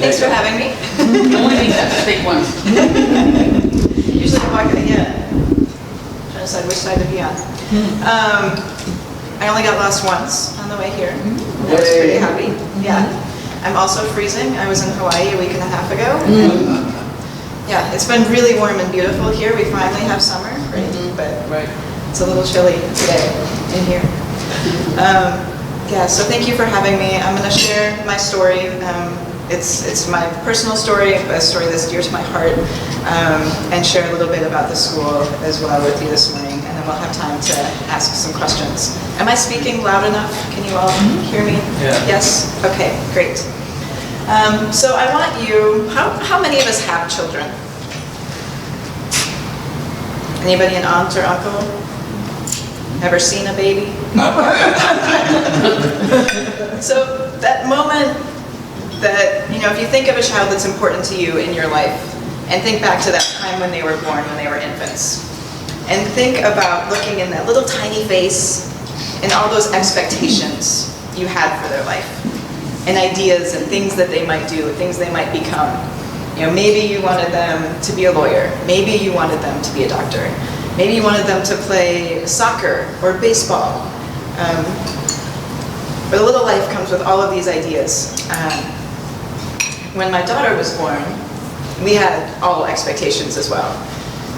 Thanks for having me. The only thing that's a big one. Usually I walk in, trying to decide which side to be on. I only got lost once on the way here. I was pretty happy. Yeah. I'm also freezing. I was in Hawaii a week and a half ago. Yeah, it's been really warm and beautiful here. We finally have summer, but it's a little chilly today in here. Yeah, so thank you for having me. I'm going to share my story. It's my personal story, a story that's dear to my heart, and share a little bit about the school as well with you this morning, and then we'll have time to ask some questions. Am I speaking loud enough? Can you all hear me? Yeah. Yes? Okay, great. So I want you, how many of us have children? Anybody an aunt or uncle? Ever seen a baby? So that moment that, if you think of a child that's important to you in your life, and think back to that time when they were born, when they were infants, and think about looking in that little tiny face and all those expectations you had for their life, and ideas and things that they might do, things they might become. Maybe you wanted them to be a lawyer. Maybe you wanted them to be a doctor. Maybe you wanted them to play soccer or baseball. But a little life comes with all of these ideas. When my daughter was born, we had all expectations as well.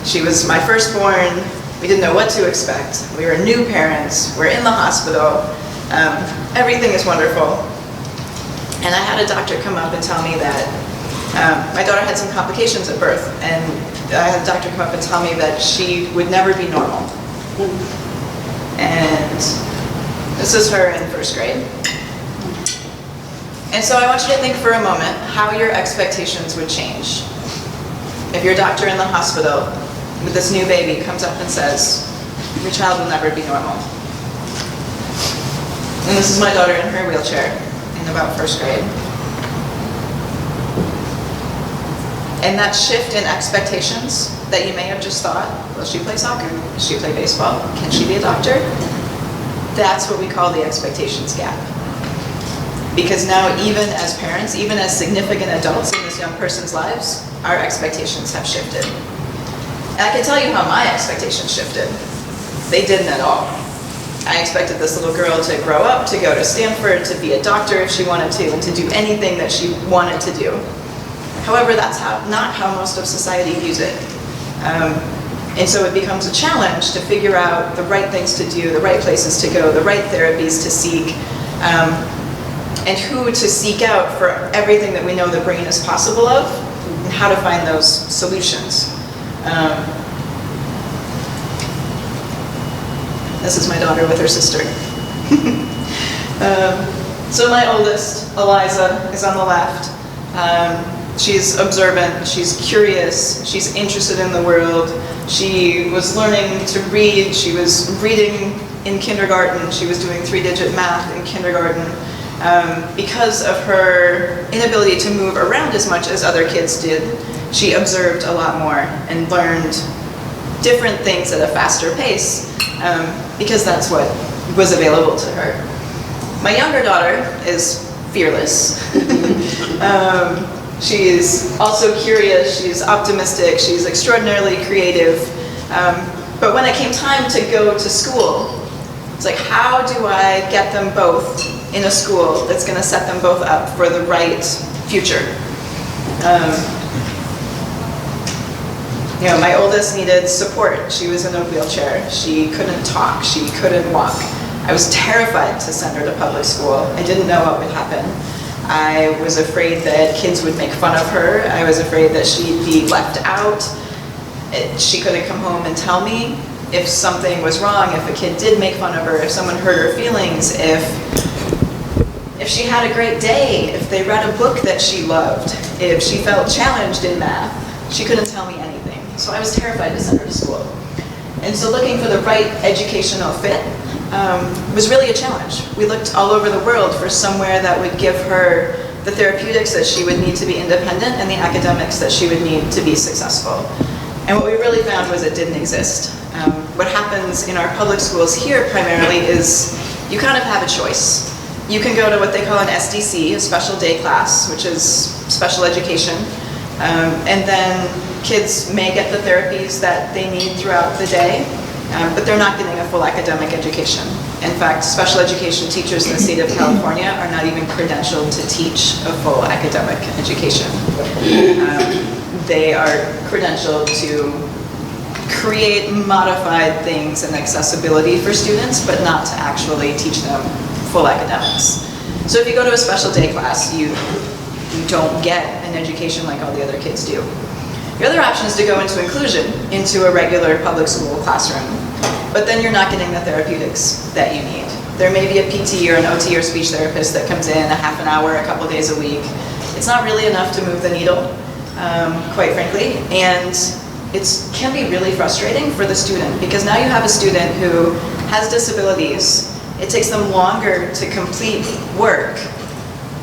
She was my firstborn. We didn't know what to expect. We were new parents. We're in the hospital. Everything is wonderful. And I had a doctor come up and tell me that my daughter had some complications at birth, and I had a doctor come up and tell me that she would never be normal. And this is her in first grade. And so I want you to think for a moment how your expectations would change if your doctor in the hospital with this new baby comes up and says, your child will never be normal. And this is my daughter in her wheelchair in about first grade. And that shift in expectations that you may have just thought, will she play soccer? Will she play baseball? Can she be a doctor? That's what we call the expectations gap. Because now, even as parents, even as significant adults in this young person's lives, our expectations have shifted. And I can tell you how my expectations shifted. They didn't at all. I expected this little girl to grow up, to go to Stanford, to be a doctor if she wanted to, and to do anything that she wanted to do. However, that's not how most of society views it. And so it becomes a challenge to figure out the right things to do, the right places to go, the right therapies to seek, and who to seek out for everything that we know the brain is possible of, and how to find those solutions. This is my daughter with her sister. So my oldest, Eliza, is on the left. She's observant, she's curious, she's interested in the world. She was learning to read, she was reading in kindergarten, she was doing 3-digit math in kindergarten. Because of her inability to move around as much as other kids did, she observed a lot more and learned different things at a faster pace, because that's what was available to her. My younger daughter is fearless. She's also curious, she's optimistic, she's extraordinarily creative. But when it came time to go to school, it's like, how do I get them both in a school that's going to set them both up for the right future? My oldest needed support. She was in a wheelchair. She couldn't talk. She couldn't walk. I was terrified to send her to public school. I didn't know what would happen. I was afraid that kids would make fun of her. I was afraid that she'd be left out. She couldn't come home and tell me if something was wrong, if a kid did make fun of her, if someone hurt her feelings, if she had a great day, if they read a book that she loved, if she felt challenged in math. She couldn't tell me anything. So I was terrified to send her to school. And so looking for the right educational fit was really a challenge. We looked all over the world for somewhere that would give her the therapeutics that she would need to be independent and the academics that she would need to be successful. And what we really found was it didn't exist. What happens in our public schools here primarily is you kind of have a choice. You can go to what they call an SDC, a special day class, which is special education. And then kids may get the therapies that they need throughout the day, but they're not getting a full academic education. In fact, special education teachers in the state of California are not even credentialed to teach a full academic education. They are credentialed to create modified things and accessibility for students, but not to actually teach them full academics. So if you go to a special day class, you don't get an education like all the other kids do. Your other option is to go into inclusion, into a regular public school classroom, but then you're not getting the therapeutics that you need. There may be a PT or an OT or speech therapist that comes in a half an hour, a couple days a week. It's not really enough to move the needle, quite frankly, and it can be really frustrating for the student, because now you have a student who has disabilities. It takes them longer to complete work,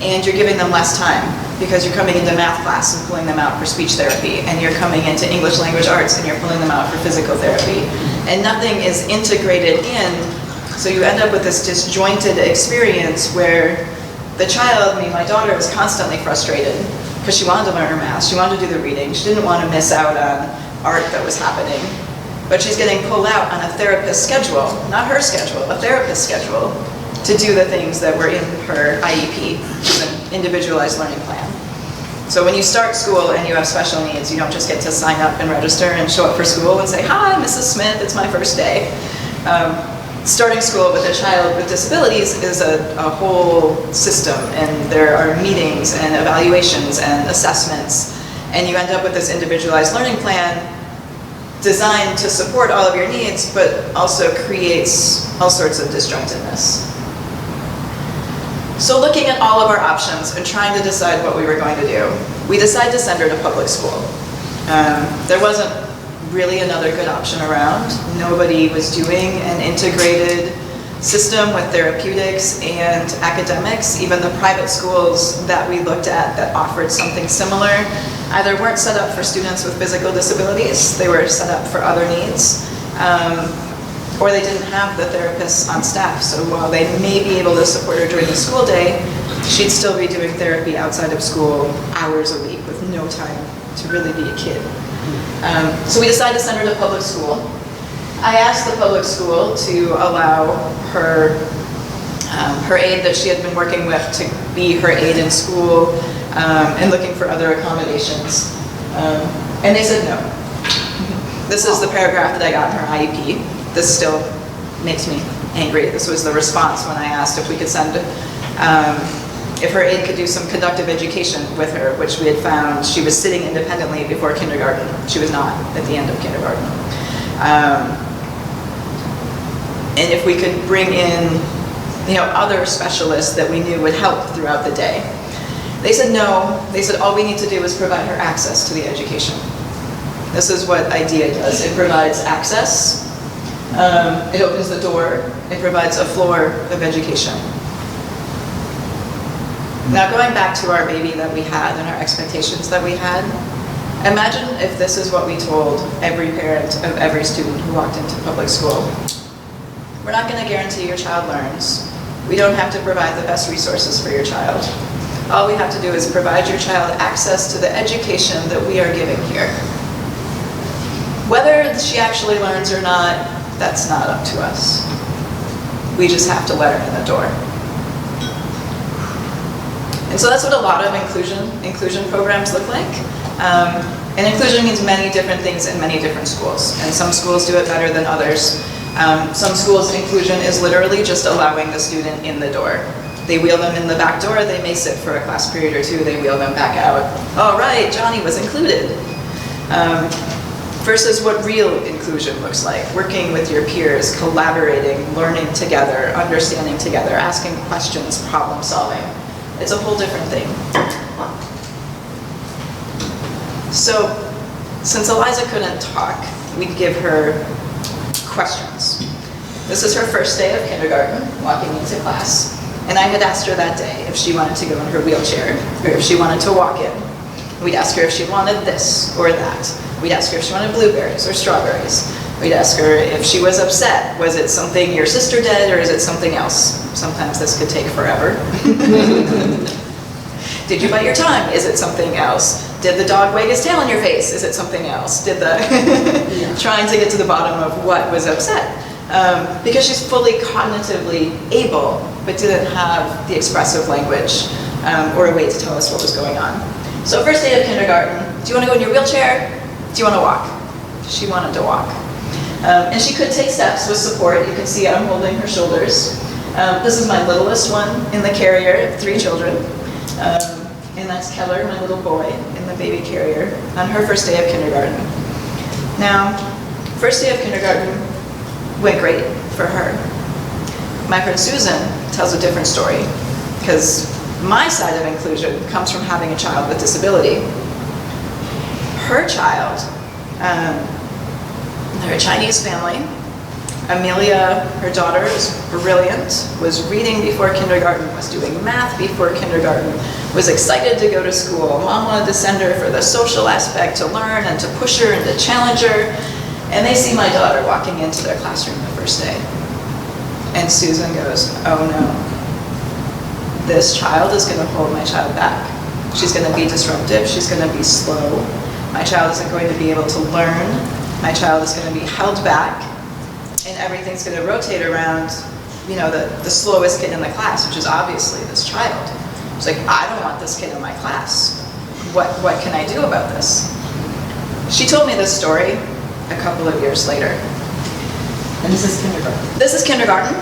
and you're giving them less time because you're coming into math class and pulling them out for speech therapy, and you're coming into English language arts and you're pulling them out for physical therapy. And nothing is integrated in, so you end up with this disjointed experience where the child, my daughter, is constantly frustrated because she wanted to learn her math, she wanted to do the reading, she didn't want to miss out on art that was happening. But she's getting pulled out on a therapist schedule, not her schedule, a therapist schedule, to do the things that were in her IEP, which is an individualized learning plan. So when you start school and you have special needs, you don't just get to sign up and register and show up for school and say, "Hi, Mrs. Smith, it's my first day." Starting school with a child with disabilities is a whole system, and there are meetings and evaluations and assessments, and you end up with this individualized learning plan designed to support all of your needs, but also creates all sorts of disjointedness. So looking at all of our options and trying to decide what we were going to do, we decided to send her to public school. There wasn't really another good option around. Nobody was doing an integrated system with therapeutics and academics. Even the private schools that we looked at that offered something similar either weren't set up for students with physical disabilities, they were set up for other needs, or they didn't have the therapists on staff. So while they may be able to support her during the school day, she'd still be doing therapy outside of school hours a week with no time to really be a kid. So we decided to send her to public school. I asked the public school to allow her aide that she had been working with to be her aide in school, and looking for other accommodations. And they said no. This is the paragraph that I got in her IEP. This still makes me angry. This was the response when I asked if we could send, if her aide could do some conductive education with her, which we had found she was sitting independently before kindergarten. She was not at the end of kindergarten. And if we could bring in, other specialists that we knew would help throughout the day. They said no. They said all we need to do is provide her access to the education. This is what IDEA does. It provides access. It opens the door. It provides a floor of education. Now going back to our baby that we had and our expectations that we had, imagine if this is what we told every parent of every student who walked into public school. We're not going to guarantee your child learns. We don't have to provide the best resources for your child. All we have to do is provide your child access to the education that we are giving here. Whether she actually learns or not, that's not up to us. We just have to let her in the door. And so that's what a lot of inclusion programs look like. And inclusion means many different things in many different schools. And some schools do it better than others. Some schools, inclusion is literally just allowing the student in the door. They wheel them in the back door, they may sit for a class period or two, they wheel them back out. All right, Johnny was included. Versus what real inclusion looks like, working with your peers, collaborating, learning together, understanding together, asking questions, problem solving. It's a whole different thing. So, since Eliza couldn't talk, we'd give her questions. This is her first day of kindergarten, walking into class. And I had asked her that day if she wanted to go in her wheelchair, or if she wanted to walk in. We'd ask her if she wanted this or that. We'd ask her if she wanted blueberries or strawberries. We'd ask her if she was upset. Was it something your sister did, or is it something else? Sometimes this could take forever. Did you bite your tongue? Is it something else? Did the dog wag his tail in your face? Is it something else? Did the trying to get to the bottom of what was upset? Because she's fully cognitively able, but didn't have the expressive language or a way to tell us what was going on. So first day of kindergarten, do you want to go in your wheelchair? Do you want to walk? She wanted to walk. And she could take steps with support. You can see I'm holding her shoulders. This is my littlest one in the carrier, 3 children. And that's Keller, my little boy, in the baby carrier, on her first day of kindergarten. Now, first day of kindergarten went great for her. My friend Susan tells a different story, because my side of inclusion comes from having a child with disability. Her child, they're a Chinese family. Amelia, her daughter, is brilliant, was reading before kindergarten, was doing math before kindergarten, was excited to go to school. Mom wanted to send her for the social aspect, to learn and to push her and to challenge her. And they see my daughter walking into their classroom the first day. And Susan goes, oh no, this child is going to hold my child back. She's going to be disruptive, she's going to be slow. My child isn't going to be able to learn. My child is going to be held back. And everything's going to rotate around, you know, the slowest kid in the class, which is obviously this child. She's like, I don't want this kid in my class. What can I do about this? She told me this story a couple of years later. And this is kindergarten. This is kindergarten.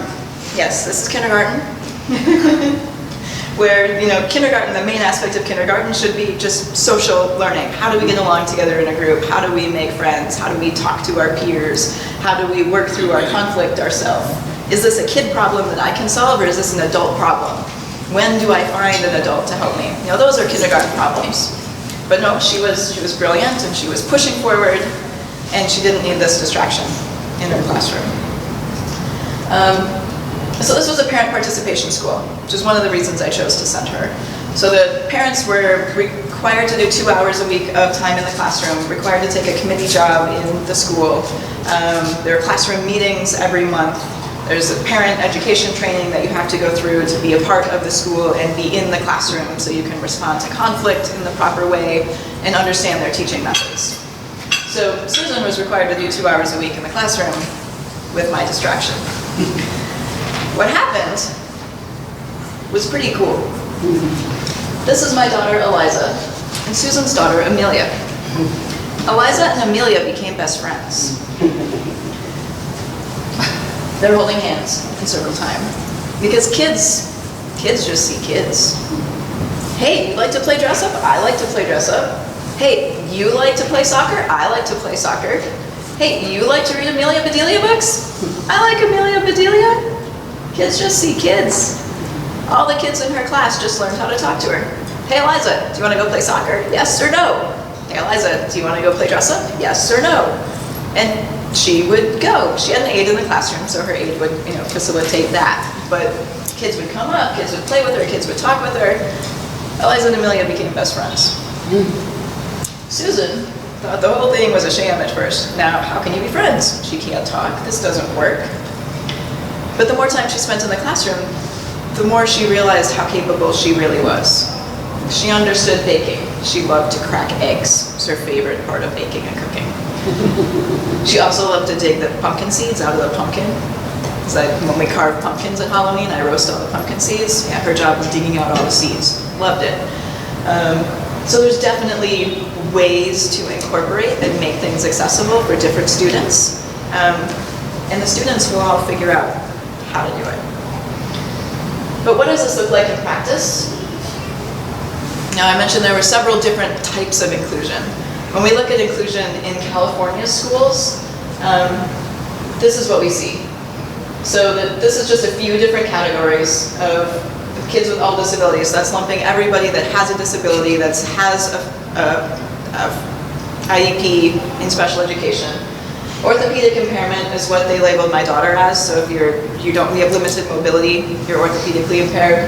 Yes, this is kindergarten. Where, you know, kindergarten, the main aspect of kindergarten should be just social learning. How do we get along together in a group? How do we make friends? How do we talk to our peers? How do we work through our conflict ourselves? Is this a kid problem that I can solve, or is this an adult problem? When do I find an adult to help me? You know, those are kindergarten problems. But no, she was brilliant, and she was pushing forward, and she didn't need this distraction in her classroom. So this was a parent participation school, which is one of the reasons I chose to send her. So the parents were required to do 2 hours a week of time in the classroom, required to take a committee job in the school. There are classroom meetings every month. There's a parent education training that you have to go through to be a part of the school and be in the classroom so you can respond to conflict in the proper way and understand their teaching methods. So Susan was required to do 2 hours a week in the classroom with my distraction. What happened was pretty cool. This is my daughter, Eliza, and Susan's daughter, Amelia. Eliza and Amelia became best friends. They're holding hands in circle time. Because kids just see kids. Hey, you like to play dress up? I like to play dress up. Hey, you like to play soccer? I like to play soccer. Hey, you like to read Amelia Bedelia books? I like Amelia Bedelia. Kids just see kids. All the kids in her class just learned how to talk to her. Hey Eliza, do you want to go play soccer? Yes or no? Hey Eliza, do you want to go play dress up? Yes or no? And she would go. She had an aide in the classroom, so her aide would, you know, facilitate that. But kids would come up, kids would play with her, kids would talk with her. Eliza and Amelia became best friends. Susan thought the whole thing was a sham at first. Now, how can you be friends? She can't talk. This doesn't work. But the more time she spent in the classroom, the more she realized how capable she really was. She understood baking. She loved to crack eggs. It was her favorite part of baking and cooking. She also loved to dig the pumpkin seeds out of the pumpkin. It's like when we carve pumpkins at Halloween, I roast all the pumpkin seeds. Yeah, her job was digging out all the seeds. Loved it. So there's definitely ways to incorporate and make things accessible for different students. And the students will all figure out how to do it. But what does this look like in practice? Now, I mentioned there were several different types of inclusion. When we look at inclusion in California schools, this is what we see. So this is just a few different categories of kids with all disabilities. That's lumping everybody that has a disability, that has a IEP in special education. Orthopedic impairment is what they labeled my daughter as. So if you have limited mobility, you're orthopedically impaired.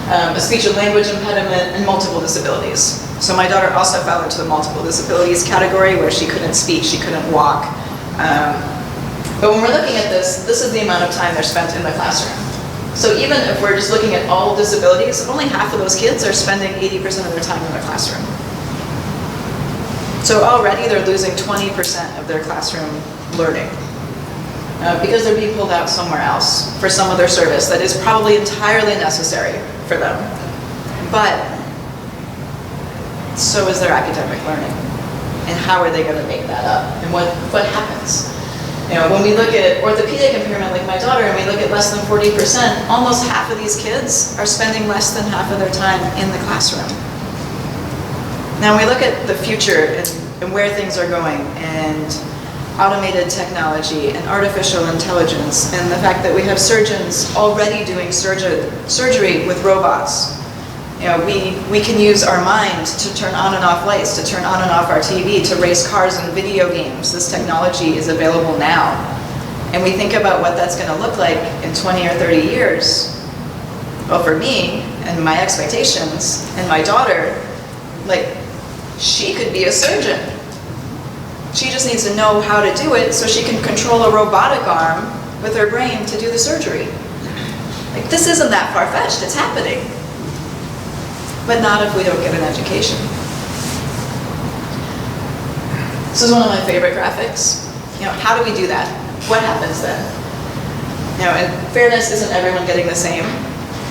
A speech and language impediment, and multiple disabilities. So my daughter also fell into the multiple disabilities category, where she couldn't speak, she couldn't walk, But when we're looking at this, this is the amount of time they're spent in the classroom. So even if we're just looking at all disabilities, only half of those kids are spending 80% of their time in their classroom. So already they're losing 20% of their classroom learning because they're being pulled out somewhere else for some other service that is probably entirely necessary for them. But so is their academic learning. And how are they going to make that up? And what happens? When we look at orthopedic impairment like my daughter and we look at less than 40%, almost half of these kids are spending less than half of their time in the classroom. Now when we look at the future and where things are going and automated technology and artificial intelligence and the fact that we have surgeons already doing surgery with robots. We can use our mind to turn on and off lights, to turn on and off our TV, to race cars and video games. This technology is available now. And we think about what that's going to look like in 20 or 30 years. Well, for me and my expectations and my daughter, she could be a surgeon. She just needs to know how to do it so she can control a robotic arm with her brain to do the surgery. This isn't that far-fetched, it's happening. But not if we don't get an education. This is one of my favorite graphics. How do we do that? What happens then? And fairness isn't everyone getting the same,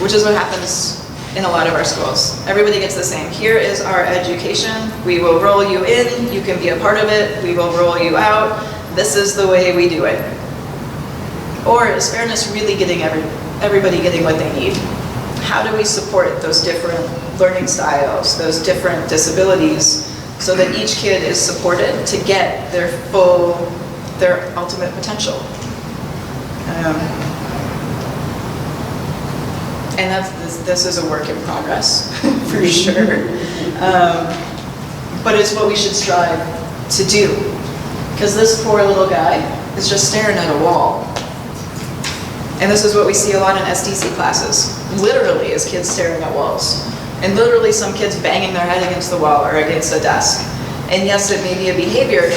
which is what happens in a lot of our schools. Everybody gets the same. Here is our education. We will roll you in. You can be a part of it. We will roll you out. This is the way we do it. Or is fairness really getting everybody getting what they need? How do we support those different learning styles, those different disabilities, so that each kid is supported to get their ultimate potential? And this is a work in progress, for sure. But it's what we should strive to do. Because this poor little guy is just staring at a wall. And this is what we see a lot in SDC classes. Literally, is kids staring at walls. And literally some kids banging their head against the wall or against a desk. And yes, it may be a behavior,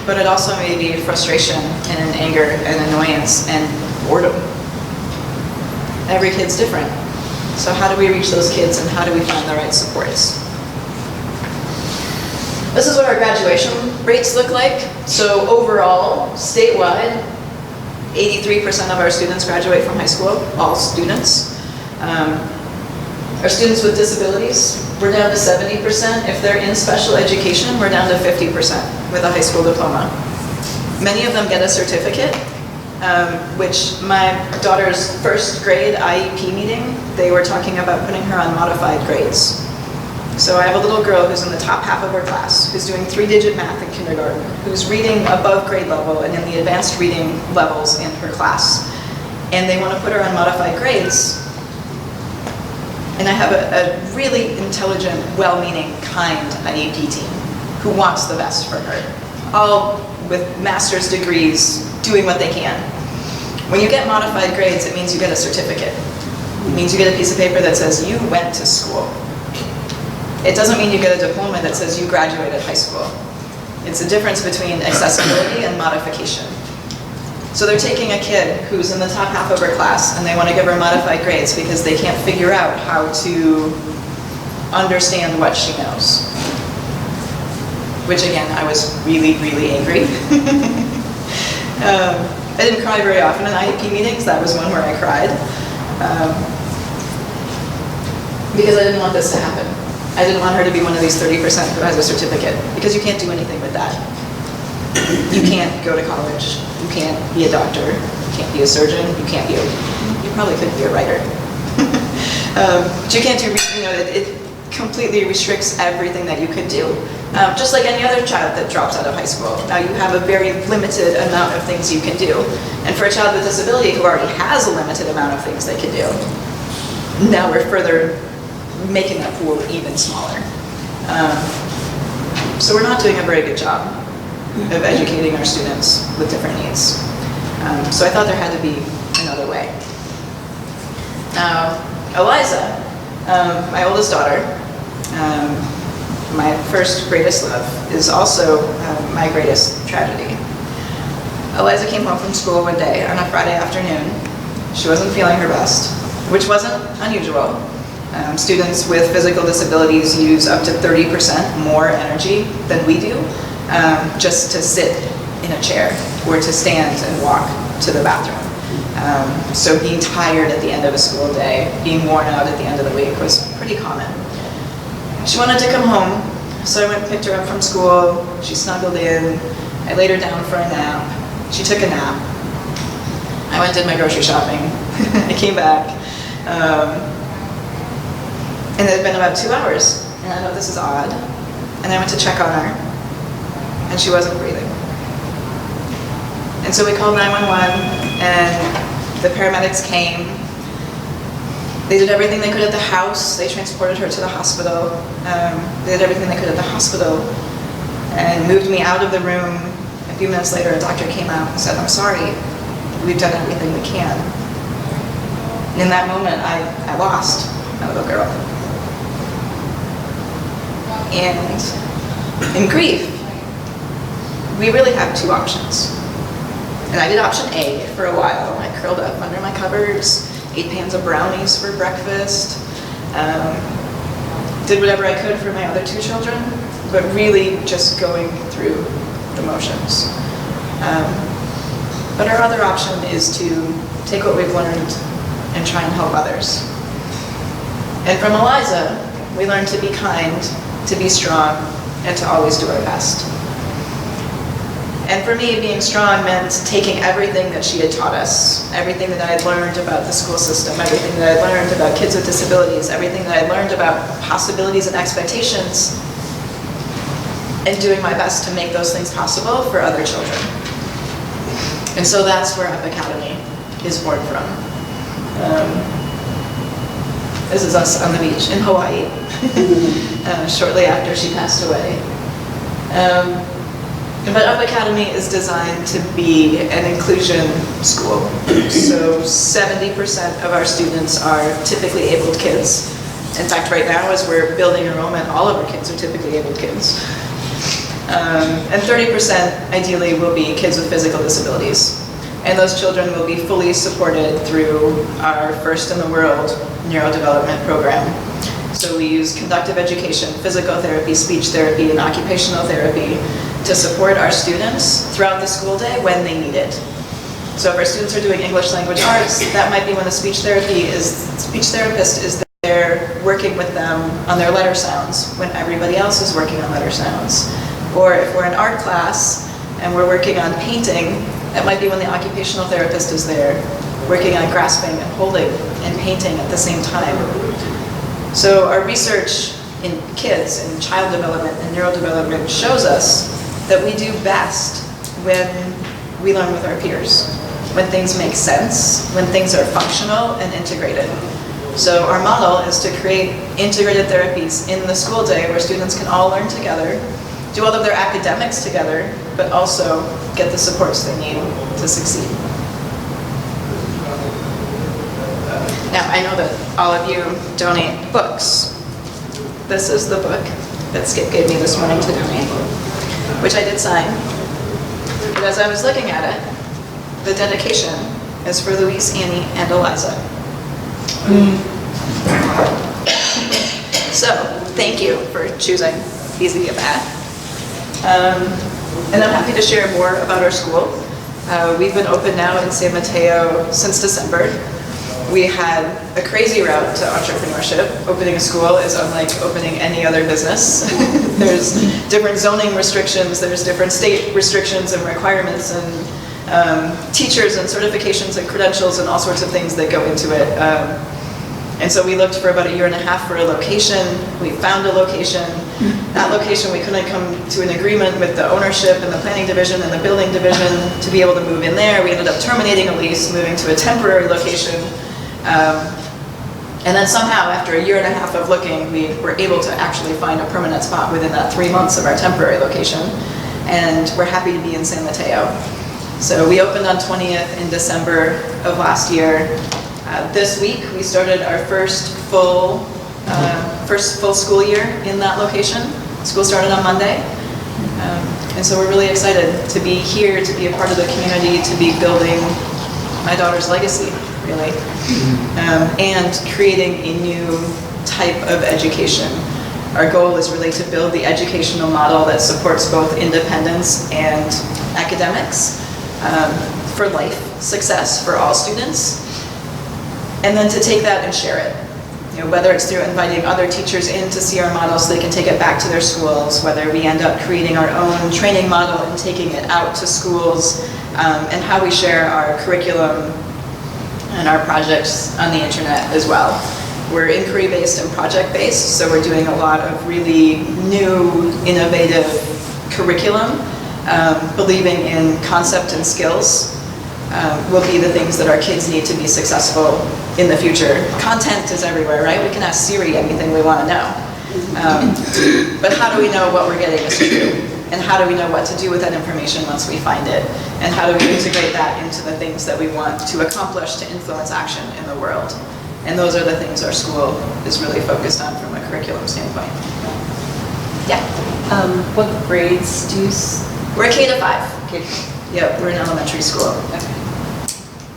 but it also may be frustration and anger and annoyance and boredom. Every kid's different. So how do we reach those kids and how do we find the right supports? This is what our graduation rates look like. So overall, statewide, 83% of our students graduate from high school, all students. Our students with disabilities, we're down to 70%. If they're in special education, we're down to 50% with a high school diploma. Many of them get a certificate, which my daughter's first grade IEP meeting, they were talking about putting her on modified grades. So I have a little girl who's in the top half of her class, who's doing 3-digit math in kindergarten, who's reading above grade level and in the advanced reading levels in her class. And they want to put her on modified grades. And I have a really intelligent, well-meaning, kind IEP team who wants the best for her, all with master's degrees, doing what they can. When you get modified grades, it means you get a certificate. It means you get a piece of paper that says you went to school. It doesn't mean you get a diploma that says you graduated high school. It's the difference between accessibility and modification. So they're taking a kid who's in the top half of her class and they want to give her modified grades because they can't figure out how to understand what she knows. Which again, I was really, really angry. I didn't cry very often in IEP meetings. That was one where I cried. Because I didn't want this to happen. I didn't want her to be one of these 30% who has a certificate, because you can't do anything with that. You can't go to college. You can't be a doctor. You can't be a surgeon. You can't be you probably could be a writer. But you can't do, it completely restricts everything that you could do. Just like any other child that drops out of high school. Now you have a very limited amount of things you can do. And for a child with disability who already has a limited amount of things they can do, now we're further making that pool even smaller. So we're not doing a very good job of educating our students with different needs. So I thought there had to be another way. Now, Eliza, my oldest daughter, my first greatest love, is also my greatest tragedy. Eliza came home from school one day on a Friday afternoon. She wasn't feeling her best, which wasn't unusual. Students with physical disabilities use up to 30% more energy than we do just to sit in a chair or to stand and walk to the bathroom. So being tired at the end of a school day, being worn out at the end of the week was pretty common. She wanted to come home, so I went and picked her up from school. She snuggled in. I laid her down for a nap. She took a nap. I went and did my grocery shopping. I came back. And it had been about 2 hours. And I thought, this is odd. And I went to check on her. And she wasn't breathing. And so we called 911, and the paramedics came. They did everything they could at the house. They transported her to the hospital. They did everything they could at the hospital and moved me out of the room. A few minutes later, a doctor came out and said, I'm sorry, we've done everything we can. And in that moment, I lost my little girl. And in grief, we really have two options. And I did option A for a while. I curled up under my covers, ate pans of brownies for breakfast, did whatever I could for my other two children, but really just going through the motions. But our other option is to take what we've learned and try and help others. And from Eliza, we learned to be kind, to be strong, and to always do our best. And for me, being strong meant taking everything that she had taught us, everything that I had learned about the school system, everything that I had learned about kids with disabilities, everything that I had learned about possibilities and expectations, and doing my best to make those things possible for other children. And so that's where Up Academy is born from. This is us on the beach in Hawaii, shortly after she passed away. But Up Academy is designed to be an inclusion school. So 70% of our students are typically abled kids. In fact, right now, as we're building enrollment, all of our kids are typically abled kids. And 30% ideally will be kids with physical disabilities. And those children will be fully supported through our first in the world neurodevelopment program. So we use conductive education, physical therapy, speech therapy, and occupational therapy to support our students throughout the school day when they need it. So if our students are doing English language arts, that might be when the speech therapist is there working with them on their letter sounds when everybody else is working on letter sounds. Or if we're in art class and we're working on painting, that might be when the occupational therapist is there working on grasping and holding and painting at the same time. So our research in kids and child development and neurodevelopment shows us that we do best when we learn with our peers, when things make sense, when things are functional and integrated. So our model is to create integrated therapies in the school day where students can all learn together, do all of their academics together, but also get the supports they need to succeed. Now, I know that all of you donate books. This is the book that Skip gave me this morning to donate, which I did sign. But as I was looking at it, the dedication is for Luis, Annie, and Eliza. So, thank you for choosing these to give that. And I'm happy to share more about our school. We've been open now in San Mateo since December. We had a crazy route to entrepreneurship. Opening a school is unlike opening any other business. There's different zoning restrictions, there's different state restrictions and requirements, and teachers and certifications and credentials and all sorts of things that go into it. And so we looked for about 1.5 years for a location. We found a location. That location, we couldn't come to an agreement with the ownership and the planning division and the building division to be able to move in there. We ended up terminating a lease, moving to a temporary location. And then somehow, after 1.5 years of looking, we were able to actually find a permanent spot within that 3 months of our temporary location. And we're happy to be in San Mateo. So we opened on 20th in December of last year. This week, we started our first full school year in that location. School started on Monday. And so we're really excited to be here, to be a part of the community, to be building my daughter's legacy, really, and creating a new type of education. Our goal is really to build the educational model that supports both independence and academics for life success for all students, and then to take that and share it. Whether it's through inviting other teachers in to see our model so they can take it back to their schools, whether we end up creating our own training model and taking it out to schools, and how we share our curriculum and our projects on the internet as well. We're inquiry-based and project-based, so we're doing a lot of really new, innovative curriculum, believing in concept and skills will be the things that our kids need to be successful in the future. Content is everywhere, right? We can ask Siri anything we want to know. But how do we know what we're getting is true? And how do we know what to do with that information once we find it? And how do we integrate that into the things that we want to accomplish to influence action in the world? And those are the things our school is really focused on from a curriculum standpoint. Yeah. What grades do you? We're K to 5. Okay. Yep, we're in elementary school. Okay.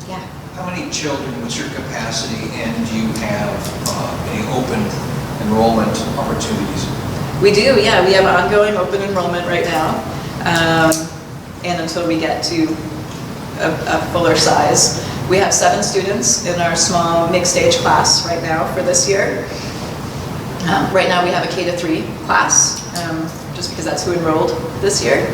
Yeah. How many children, what's your capacity, and do you have any open enrollment opportunities? We do, yeah. We have ongoing open enrollment right now, and until we get to a fuller size. We have 7 students in our small mixed age class right now for this year. Right now we have a K to 3 class, just because that's who enrolled this year.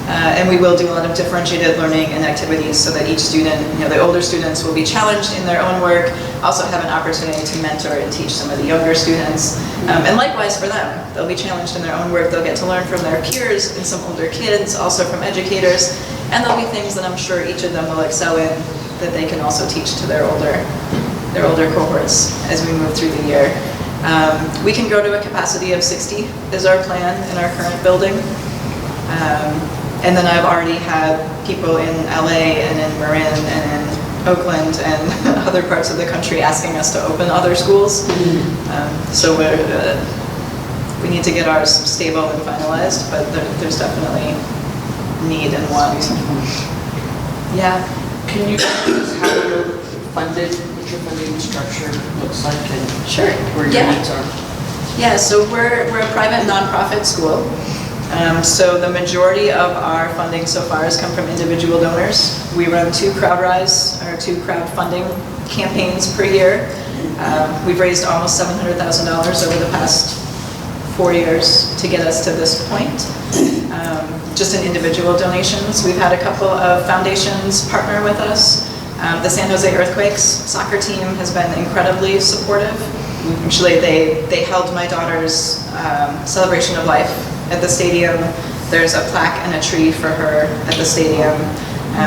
And we will do a lot of differentiated learning and activities so that each student, the older students will be challenged in their own work, also have an opportunity to mentor and teach some of the younger students. And likewise for them, they'll be challenged in their own work, they'll get to learn from their peers and some older kids, also from educators, and there'll be things that I'm sure each of them will excel in that they can also teach to their older cohorts as we move through the year. We can grow to a capacity of 60 is our plan in our current building. And then I've already had people in LA and in Marin and in Oakland and other parts of the country asking us to open other schools. So we need to get ours stable and finalized, but there's definitely need and want. Yeah. Can you tell us how you're funded, what your funding structure looks like, and Sure. where your needs are? Yeah, so we're a private nonprofit school. So the majority of our funding so far has come from individual donors. We run 2 crowdfunding campaigns per year. We've raised almost $700,000 over the past 4 years to get us to this point. Just in individual donations. We've had a couple of foundations partner with us. The San Jose Earthquakes soccer team has been incredibly supportive. Actually, they held my daughter's celebration of life at the stadium. There's a plaque and a tree for her at the stadium.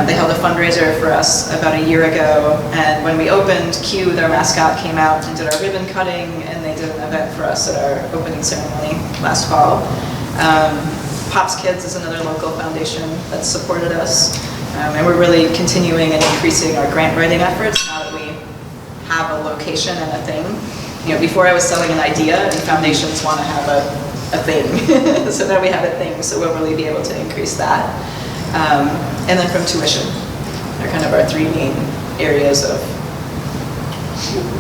They held a fundraiser for us about a year ago, and when we opened, Q, their mascot, came out and did our ribbon cutting, and they did an event for us at our opening ceremony last fall. Pops Kids is another local foundation that's supported us, and we're really continuing and increasing our grant writing efforts now that we have a location and a thing. Before I was selling an idea, and foundations want to have a thing. So now we have a thing, so we'll really be able to increase that. And then from tuition, they're kind of our 3 main areas of.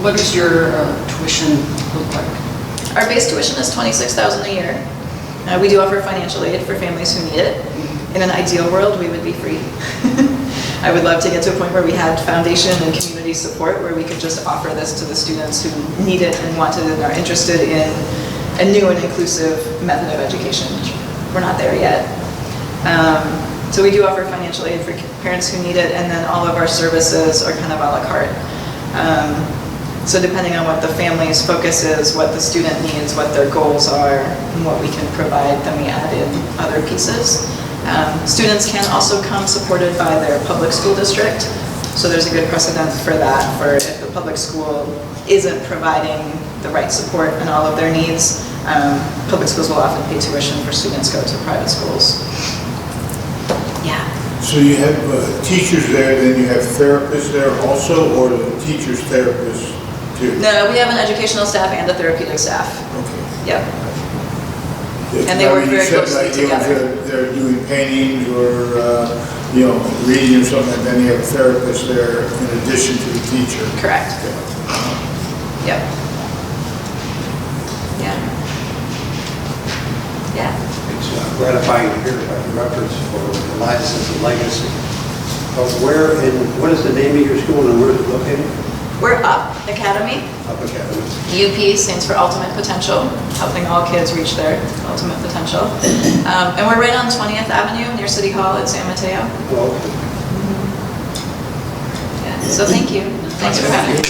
What does your tuition look like? Our base tuition is $26,000 a year. We do offer financial aid for families who need it. In an ideal world, we would be free. I would love to get to a point where we had foundation and community support where we could just offer this to the students who need it and want it and are interested in a new and inclusive method of education. We're not there yet. So we do offer financial aid for parents who need it, and then all of our services are kind of a la carte. So depending on what the family's focus is, what the student needs, what their goals are, and what we can provide, then we add in other pieces. Students can also come supported by their public school district. So there's a good precedent for that, for if the public school isn't providing the right support and all of their needs, public schools will often pay tuition for students go to private schools. Yeah. So you have teachers there, then you have therapists there also, or the teachers therapists too? No, we have an educational staff and a therapeutic staff. Okay. Yep. And they I work mean, you very said, closely like, you know, if together. they're doing paintings or, you know, reading or something, and then you have a therapist there in addition to the teacher. Correct. Yeah. Yep. Yeah. Yeah. It's gratifying to hear about the reference for the license and legacy. But where and what is the name of your school and where is it located? We're UP Academy. Up Academy. UP stands for Ultimate Potential, helping all kids reach their ultimate potential. And we're right on 20th Avenue near City Hall in San Mateo. Oh, okay. Yeah. So thank you. Thanks for having me.